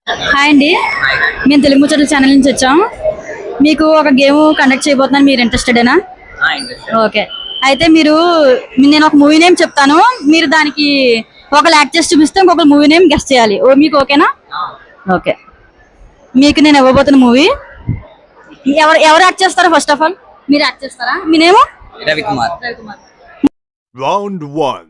Hi అండి, మేము Telugu ముచ్చట్ల channel నుంచి వచ్చాం. మీకు ఒక గేమ్ కండక్ట్ చేయబోతున్నాను, మీరు ఇంట్రెస్టెడేనా? ఓకే, అయితే నేను ఒక మూవీ నేమ్ చెప్తాను, మీరు దానికి ఒకళ్ళు యాక్ట్ చేసి చూపిస్తే ఇంకొక మూవీ నేమ్ గెస్ట్ చేయాలి. మీకు ఓకేనా? ఓకే, మీకు నేను ఇవ్వబోతున్న మూవీ ఎవరు యాక్ట్ చేస్తారో ఫస్ట్ ఆఫ్ ఆల్ మీరు యాక్ట్ చేస్తారా? మీ name? Ravikumar. Round 1.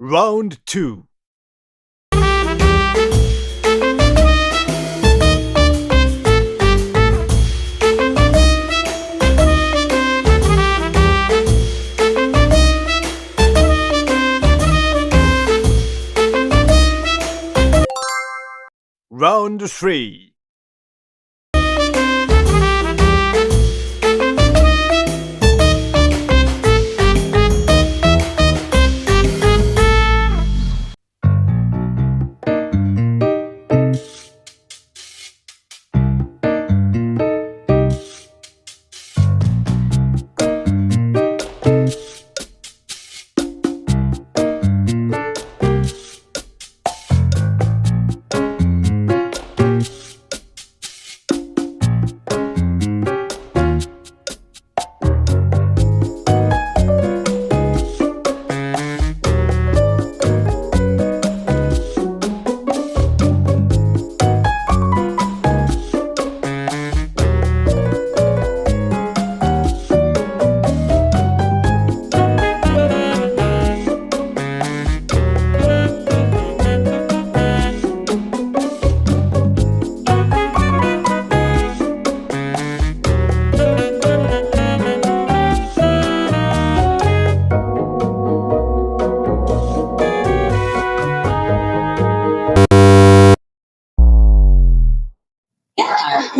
Round 2. Round 3.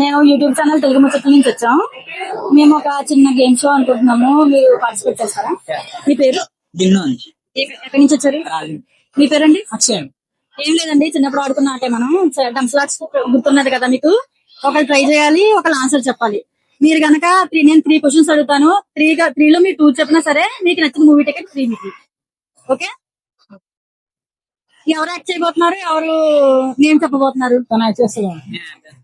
మేము యూట్యూబ్ ఛానల్ తెలుగు ముచ్చట్ల నుంచి వచ్చాం. మేము ఒక చిన్న గేమ్ షో అనుకుంటున్నాము, మీరు పార్టిసిపేట్ చేస్తారా? మీ పేరు? ఎక్కడి నుంచి వచ్చారు? మీ పేరండి? అక్షయ్. ఏం లేదండి, చిన్నప్పుడు ఆడుకున్న ఆటే మనం డంస్లాట్స్ గుర్తున్నది కదా మీకు. ఒకళ్ళు ట్రై చేయాలి, ఒకళ్ళు ఆన్సర్ చెప్పాలి. మీరు కనుక నేను 3 క్వశ్చన్స్ అడుగుతాను, 3లో మీరు 2 చెప్పినా సరే మీకు నచ్చిన మూవీ టికెట్ ఫ్రీ మీకు. ఓకే, ఎవరు యాక్ట్ చేయబోతున్నారు, ఎవరు నేమ్ చెప్పబోతున్నారు?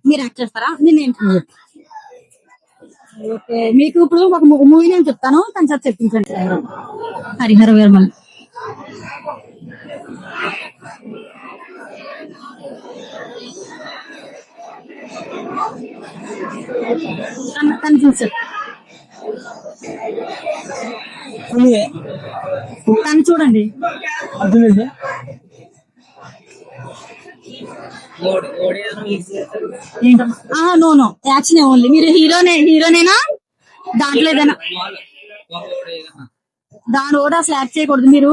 మీరు యాక్ట్ చేస్తారా? నేను నేమ్. ఓకే, మీకు ఇప్పుడు ఒక మూవీ నేమ్ చెప్తాను, తను సార్ చెప్పించండి. హరిహర వీరమల్. తను చూసారు, తను చూడండి. No action only. మీరు హీరోనేనా దాంట్లో ఏదైనా దాని కూడా అసలు యాక్ట్ చేయకూడదు. మీరు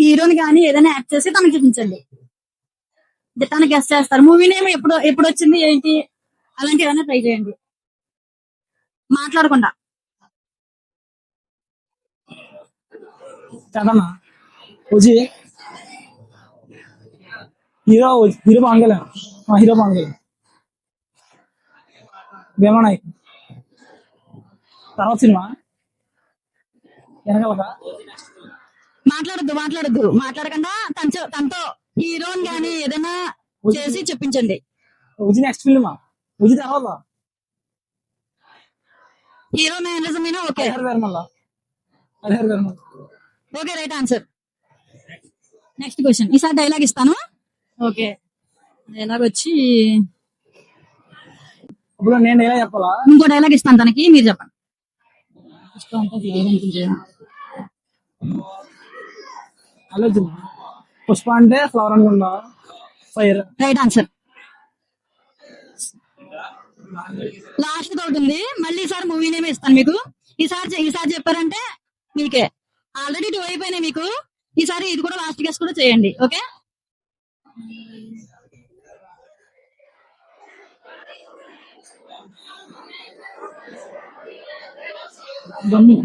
హీరోని కానీ ఏదైనా యాక్ట్ చేసి తనకు చూపించండి. దిట్టాన్ని గెస్ట్ చేస్తారు. మూవీ నేమ్ ఎప్పుడు ఎప్పుడు వచ్చింది ఏంటి అలాంటివి ఏమైనా ట్రై చేయండి మాట్లాడకుండా. కథనా ఉజి hero hero Pawan Kalyan. Hero Pawan Kalyan. Bheemla Nayak. తర్వాత సినిమా వెనకాలగా మాట్లాడకుండా తనతో హీరోని గానీ ఏదైనా చేసి చెప్పించండి. ఉజి నెక్స్ట్ ఫిల్మా ఉజి తర్వాత హీరో మేనరిజం అయినా okay. Harihara Veeramallu. Okay, right answer. Next question. ఈసారి డైలాగ్ ఇస్తాను. ఓకే, డైలాగ్ వచ్చి ఇప్పుడు నేను ఎలా చెప్పాలా? ఇంకో డైలాగ్ ఇస్తాను తనకి, మీరు చెప్పండి. ఆలోచన. పుష్ప అంటే ఫ్లవర్ అనుకుంటా. ఫైర్. Right answer. లాస్ట్ తోటి ఉంది. మళ్ళీ ఈసారి మూవీ నేమే ఇస్తాను మీకు. ఈసారి చెప్పారంటే మీకే. ఆల్రెడీ 2 అయిపోయినాయి మీకు. ఈసారి ఇది కూడా లాస్ట్ గెస్ కూడా చేయండి. ఓకే, గమ్మి.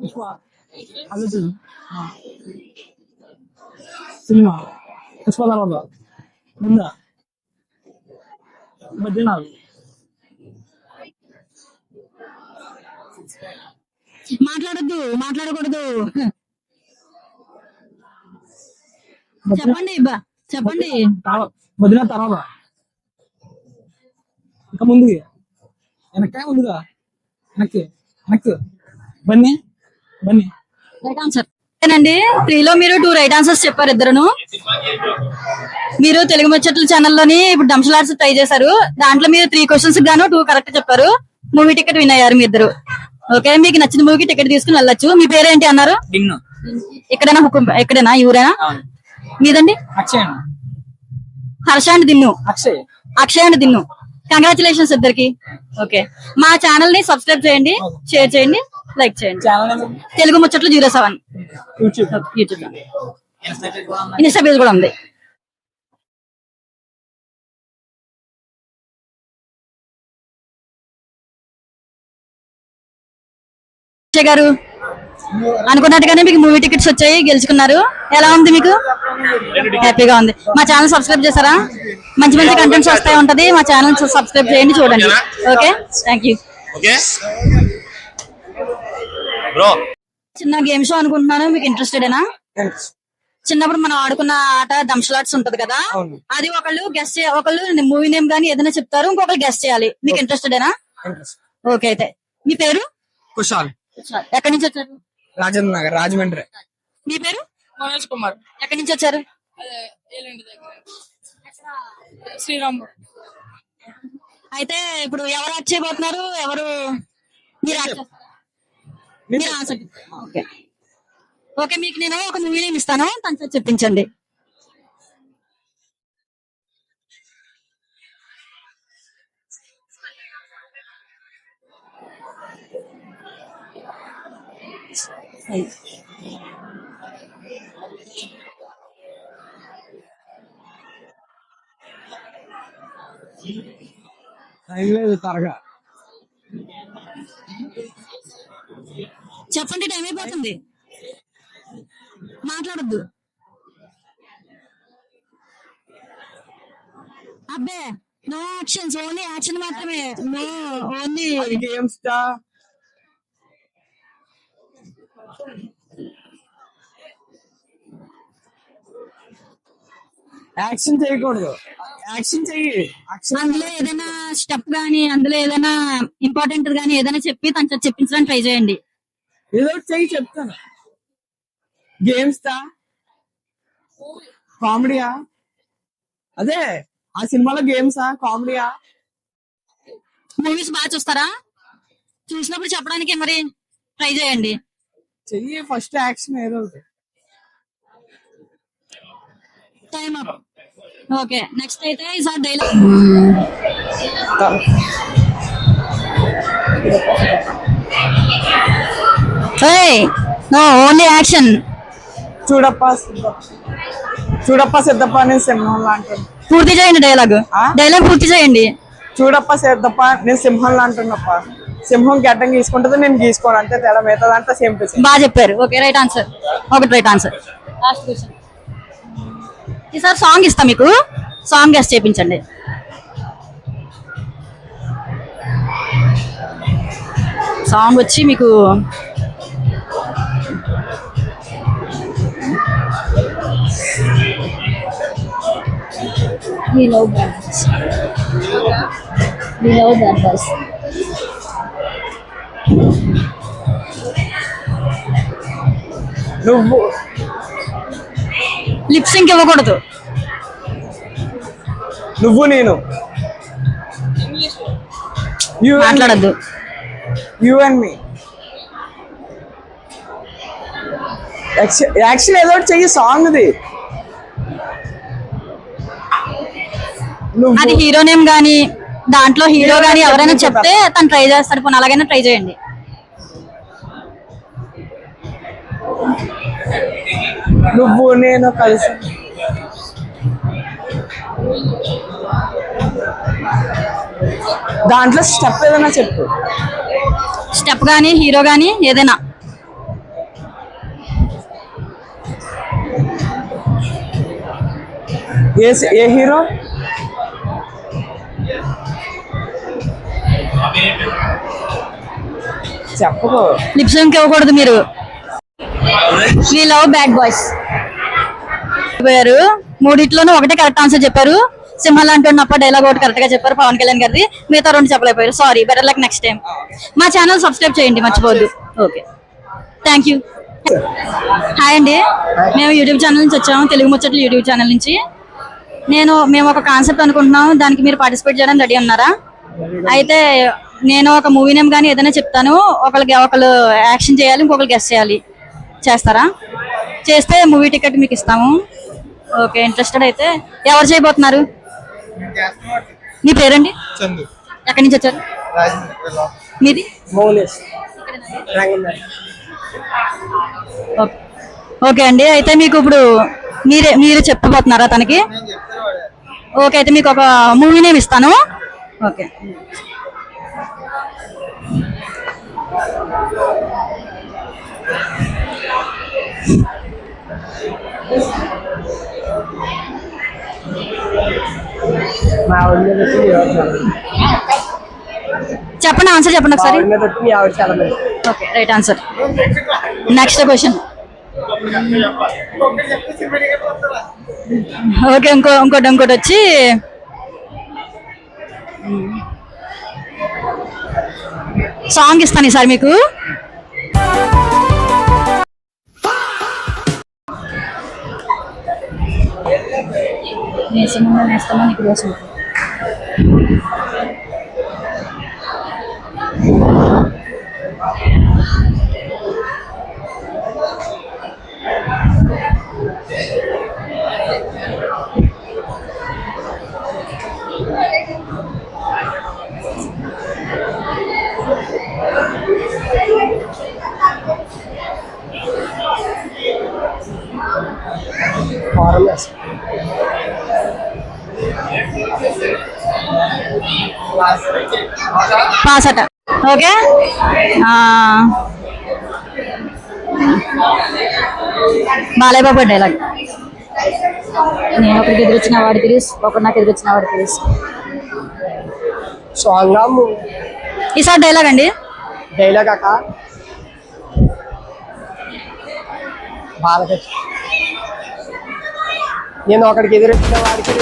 పుష్ప. ఆలోచన. సినిమా పుష్ప తర్వాత ముందా బద్రీనాథ్. మాట్లాడకూడదు. చెప్పండి. బద్రీనాథ్ తర్వాత ఇంకా ముందుకి ముందుగా వెనక్కి బన్నీ. Right answer. అండి 3లో మీరు 2 రైట్ ఆన్సర్స్ చెప్పారు ఇద్దరును. మీరు తెలుగు ముచ్చట్ల ఛానల్లోని ఇప్పుడు డంషలార్స్ ట్రై చేశారు. దాంట్లో మీరు 3 క్వశ్చన్స్ గాను 2 కరెక్ట్ చెప్పారు. మూవీ టికెట్ విన్ అయ్యారు మీ ఇద్దరు. ఓకే, మీకు నచ్చిన మూవీకి టికెట్ తీసుకుని వెళ్ళొచ్చు. మీ పేరేంటి అన్నారు? ఎక్కడైనా ఈ ఊరేనా? మీదండి? Harsha and Dinnu. Akshay and Dinnu. Congratulations ఇద్దరికి. ఓకే, మా ఛానల్ ని సబ్స్క్రైబ్ చేయండి, షేర్ చేయండి, లైక్ చేయండి. తెలుగు ముచ్చట్లు 07 యూట్యూబ్ ఇన్స్టా పేజ్ కూడా ఉంది. అక్షయ్ గారు అనుకున్నట్టుగానే మీకు మూవీ టికెట్స్ వచ్చాయి, గెలుచుకున్నారు. ఎలా ఉంది మీకు? హ్యాపీగా ఉంది. మా ఛానల్ సబ్స్క్రైబ్ చేశారా? మంచి మంచి కంటెంట్స్ వస్తాయి ఉంటది. మా ఛానల్ సబ్స్క్రైబ్ చేయండి, చూడండి. Okay, thank you. చిన్న గేమ్ షో అనుకుంటున్నాను, మీకు ఇంట్రెస్టెడేనా? చిన్నప్పుడు మనం ఆడుకున్న ఆట దంషలాట్స్ ఉంటది కదా, అది ఒకళ్ళు మూవీ నేమ్ గానీ ఏదైనా చెప్తారు, ఇంకొకరు గెస్ట్ చేయాలి. మీకు ఇంట్రెస్టెడేనా? ఓకే, అయితే మీ పేరు? కుషాల్. ఎక్కడి నుంచి వచ్చారు? రాజేంద్ర నగర్, రాజమండ్రి. మీ పేరు? మనోజ్ కుమార్. ఎక్కడి నుంచి వచ్చారు? శ్రీరామ్. అయితే ఇప్పుడు ఎవరు యాక్ట్ చేయబోతున్నారు? ఎవరు మీరు ఆన్సర్? ఓకే, ఓకే, మీకు నేను ఒక మూవీ నేమ్ ఇస్తాను, తనతో చెప్పించండి. లేదు త్వరగా చెప్పండి, టైం అయిపోతుంది. మాట్లాడద్దు. అబ్బే, నో యాక్షన్స్, ఓన్లీ యాక్షన్ మాత్రమే. No only games. యాక్షన్ చేయకూడదు. యాక్షన్ చెయ్యి. అందులో ఏదైనా స్టెప్ గానీ, అందులో ఏదైనా ఇంపార్టెంట్ గానీ ఏదైనా చెప్పి తనతో చెప్పించడానికి ట్రై చేయండి. ఏదో చెయ్యి, చెప్తాను. గేమ్స్ తా కామెడీయా? అదే ఆ సినిమాలో గేమ్సా కామెడీయా? మూవీస్ బాగా చూస్తారా? చూసినప్పుడు చెప్పడానికి మరి ట్రై చేయండి. చెయ్యి ఫస్ట్ యాక్షన్ ఏదో టైం అప్. ఓకే, నెక్స్ట్ అయితే ఈసారి డైలాగ్. No only action. చూడప్ప చూడప్ప సిద్ధప్ప నేను సింహం లాంటాను. పూర్తి చేయండి డైలాగ్. డైలాగ్ పూర్తి చేయండి. చూడప్ప సిద్ధప్ప నేను సింహం లాంటున్నప్ప. సింహం గడ్డం గీసుకుంటుంది, నేను గీసుకోను, అంతే తేడా. మిగతా దాంట్లో సేమ్ టు సేమ్. బాగా చెప్పారు. Okay, right answer. ఒకటి రైట్ ఆన్సర్. Last question. ఈసారి సాంగ్ ఇస్తా మీకు, సాంగ్ గెస్ట్ చేయించండి. సాంగ్ వచ్చి మీకు We love bad boys. We love bad boys. నువ్వు లిప్ సింక్ ఇవ్వకూడదు. నువ్వు నేను మాట్లాడద్దు. You and me. యాక్చువల్ ఏదో ఒకటి చెయ్యి సాంగ్ది. అది హీరో నేమ్ గానీ దాంట్లో హీరో గానీ ఎవరైనా చెప్తే తను ట్రై చేస్తాడు. పోనీ అలాగైనా ట్రై చేయండి. నువ్వు నేను కలిసి దాంట్లో స్టెప్ ఏదైనా చెప్పు. స్టెప్ గానీ హీరో గానీ ఏదైనా. ఏ హీరో? చెప్పకు. లిప్ సింక్ ఇవ్వకూడదు మీరు. We love bad boys. మూడిట్లోనూ ఒకటే కరెక్ట్ ఆన్సర్ చెప్పారు. సింహల్ అంటున్నప్పుడు డైలాగ్ ఒకటి కరెక్ట్ గా చెప్పారు పవన్ కళ్యాణ్ గారిది. మిగతా రెండు చెప్పలేకపోయారు. Sorry, better luck next time. మా ఛానల్ సబ్స్క్రైబ్ చేయండి మర్చిపోవద్దు. Okay, thank you. హాయ్ అండి, మేము యూట్యూబ్ ఛానల్ నుంచి వచ్చాము, తెలుగు ముచ్చట్లు యూట్యూబ్ ఛానల్ నుంచి. మేము ఒక కాన్సెప్ట్ అనుకుంటున్నాం, దానికి మీరు పార్టిసిపేట్ చేయడానికి రెడీ ఉన్నారా? అయితే నేను ఒక మూవీ నేమ్ కానీ ఏదైనా చెప్తాను, ఒకళ్ళు యాక్షన్ చేయాలి, ఇంకొకరు గెస్ట్ చేయాలి. చేస్తారా? చేస్తే మూవీ టికెట్ మీకు ఇస్తాము. ఓకే, ఇంట్రెస్టెడ్ అయితే ఎవరు చేయబోతున్నారు? మీ పేరండి? చందు. ఎక్కడి నుంచి వచ్చారు? మీది? ఓకే అండి, అయితే మీకు ఇప్పుడు మీరు చెప్పబోతున్నారా తనకి? ఓకే, అయితే మీకు ఒక మూవీ నేమ్ ఇస్తాను. ఓకే, చెప్పండి, ఆన్సర్ చెప్పండి ఒకసారి. Okay, right answer. Next question. Okay, ఇంకోటి వచ్చి సాంగ్ ఇస్తాను ఈసారి మీకు. నేస్తామా నీకు కోసం. పాస్ అట. Okay, Balayya Babu dialogue. నేను ఒకరికి ఎదురొచ్చిన వాడికి తెలుసు, ఒకరు నాకు ఎదురొచ్చిన వాడికి తెలుసు. ఈసారి డైలాగ్ అండి. డైలాగ్ అక్క బాలకృష్ణ. నేను ఒకడికి ఎదురొచ్చిన వాడికి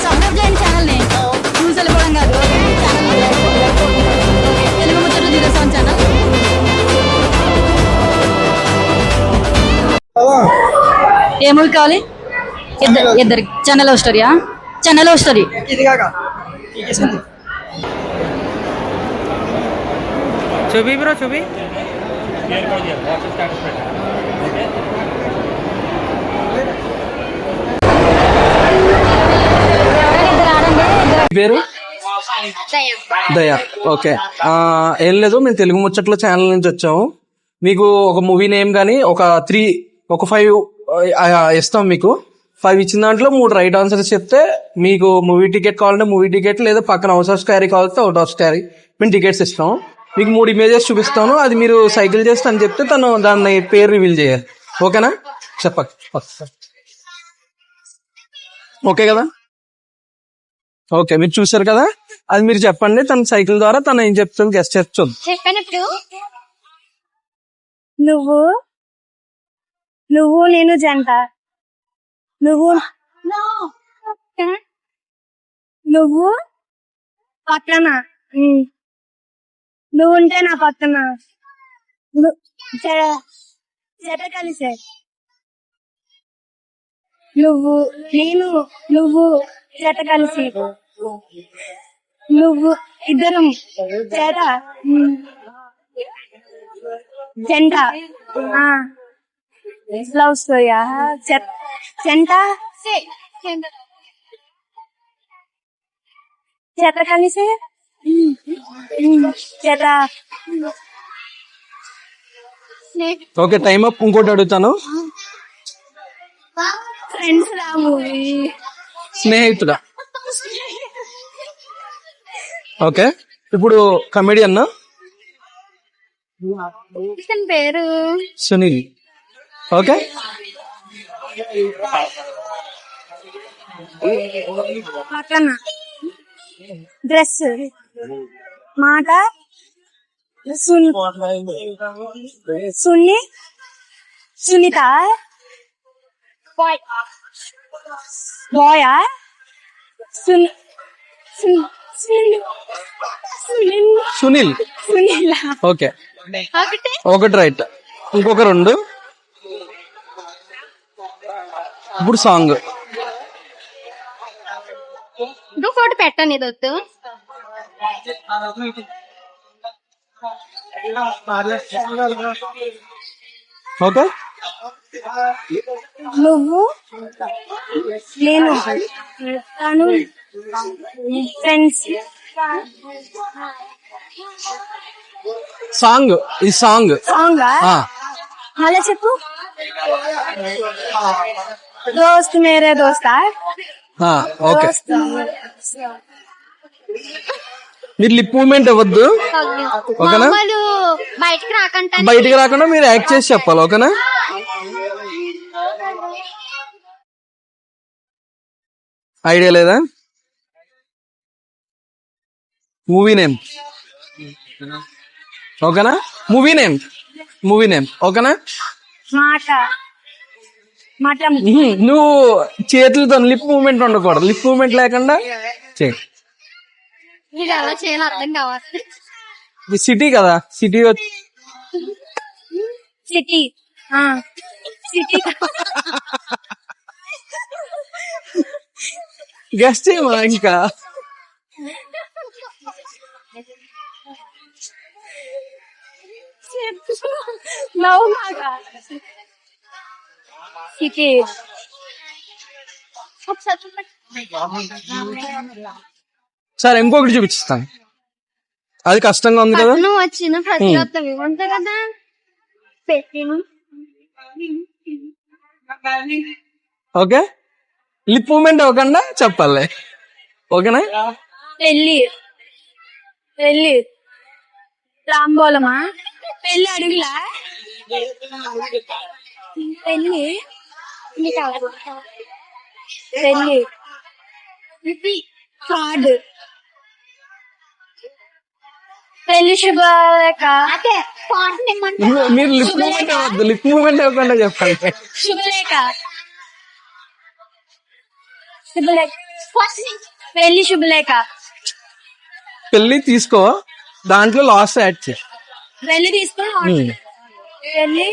సబ్స్క్రైబ్ చేయండి ఛానల్ని. న్యూస్ వెళ్ళిపోవడం కాదు, తెలుగు ముచ్చట్లు 07 ఛానల్. ఏ మూవీ కావాలి? ఇద్దరికి. చెన్నై లవ్ స్టోరీయా? Chennai love story. ছবি ব্রো ছবি పేరు దయా. ఓకే. ఏం లేదు, మేము తెలుగు ముచ్చట్ల ఛానల్ నుంచి వచ్చాము. మీకు ఒక మూవీ నేమ్ కానీ ఒక 5 ఇస్తాం. మీకు 5 ఇచ్చిన దాంట్లో 3 రైట్ ఆన్సర్స్ చెప్తే మీకు మూవీ టికెట్ కావాలంటే మూవీ టికెట్, లేదా పక్కన హౌస్ ఆఫ్ క్యారీ కావాలంటే అవుట్ ఆఫ్ క్యారీ మేము టికెట్స్ ఇస్తాం. మీకు 3 ఇమేజెస్ చూపిస్తాను, అది మీరు సైకిల్ చేస్తే అని చెప్తే తను దాన్ని పేరు రివీల్ చేయాలి. ఓకేనా? ఓకే కదా? ఓకే, మీరు చూసారు కదా, అది మీరు చెప్పండి. తన సైకిల్ ద్వారా తను ఏం చెప్తుంది గెస్ట్ చేస్తుంది. చెప్పినప్పుడు నువ్వు నేను జంట, నువ్వు పక్కన, నువ్వు ఉంటే నా పక్కన, జత కలిసే, నువ్వు జత కలిసి, నువ్వు ఇద్దరం జత జంట, లవ్ స్టోరీయా? జంట జత కలిసి, జత. Okay, time up. ఇంకోటి అడుగుతాను. ఫ్రెండ్స్ రా మూవీ. స్నేహితుడా? ఓకే, ఇప్పుడు కమెడియన్ పేరు సునీల్. ఓకే, పక్కన డ్రెస్, మాట సునీత, బాయా సునీల్. ఓకే, ఒకటి రైట్. ఇంకొక 2. ఇప్పుడు సాంగ్ ఫోటో పెట్టండి దొత్తు. ఓకే, నువ్వు నేను తను ఫ్రెండ్స్. సాంగ్. ఈ సాంగ్ అలా చెప్పు. దోస్త్ మేరే దోస్తా. ఓకే, మీరు లిప్ మూవ్మెంట్ ఇవ్వద్దు. ఓకేనా? బయటికి రాకుండా మీరు యాక్ట్ చేసి చెప్పాలి. ఓకేనా? ఐడియా లేదా? Movie name. ఓకేనా? Movie name. ఓకేనా? నువ్వు చేతులతో లిప్ మూవ్మెంట్ ఉండకూడదు. లిప్ మూవ్మెంట్ లేకుండా చేయి. అర్థం కావాలి. సిటీ కదా, సిటీ సిటీ గెస్ట్ చేయమా ఇంకా. సిటీ. సరే, ఇంకొకటి చూపిస్తాను. అది కష్టంగా ఉంది కదా. నువ్వు వచ్చిన ప్రతి ఒక్కరు ఇవ్వంతా కదా పెట్టిను. ఓకే, లిప్ మూవ్మెంట్ ఇవ్వకుండా చెప్పాలి. ఓకేనా? పెళ్ళి తాంబూలమా? పెళ్ళి అడుగులా? పెళ్ళి కార్డు. పెళ్లి శుభలేఖ. మీరు లిప్ మూవ్మెంట్ ఇవ్వద్దు. లిప్ మూవ్మెంట్ ఇవ్వకుండా చెప్పండి. శుభలేఖ. పెళ్లి శుభలేఖ. పెళ్లి తీసుకో, దాంట్లో లాస్ట్ యాడ్ చేయి. పెళ్లి తీసుకుని పెళ్లి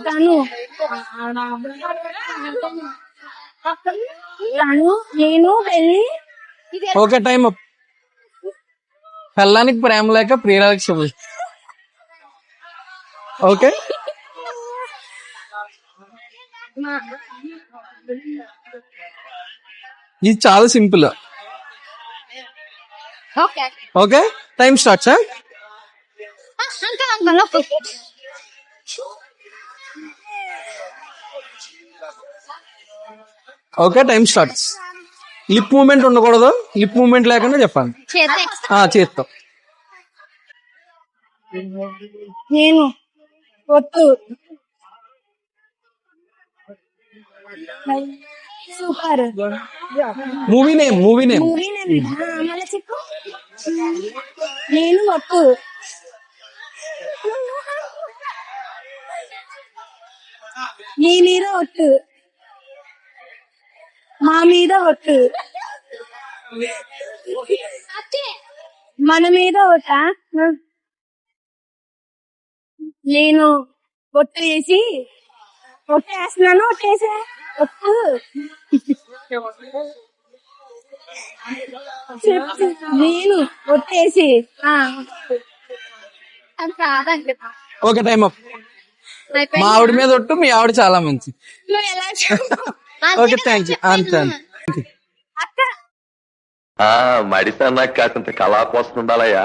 తను నేను పెళ్లి. Okay, time up. పెళ్ళానికి ప్రేమ లేక ప్రియురాలకి శుభ. ఓకే ఇది చాలా simple. Okay okay time start sir. Uncle uncle okay time starts. Lip movement ఉండకూడదు, లిప్ మూమెంట్ లేకుండా చెప్పాలి. చేత్తో. నేను ఒట్టు సూపర్ మూవీ నేమ్ మూవీ మళ్ళీ చెప్పు. నేను ఒట్టు నీ మీద ఒట్టు మా మీద ఒట్టు మన మీద ఒట్ట నేను ఒట్టు వేసి ఒట్టేస్తున్నాను ఒట్టేసా ఒట్టు నేను ఒట్టేసి ఓకే టైం అప్. మా ఆవిడ మీద ఒట్టు, మీ ఆవిడ చాలా మంచి. Okay thank you. అంతే అక్క మడితే నాకు కాసింత కళా కోసం ఉండాలయ్యా.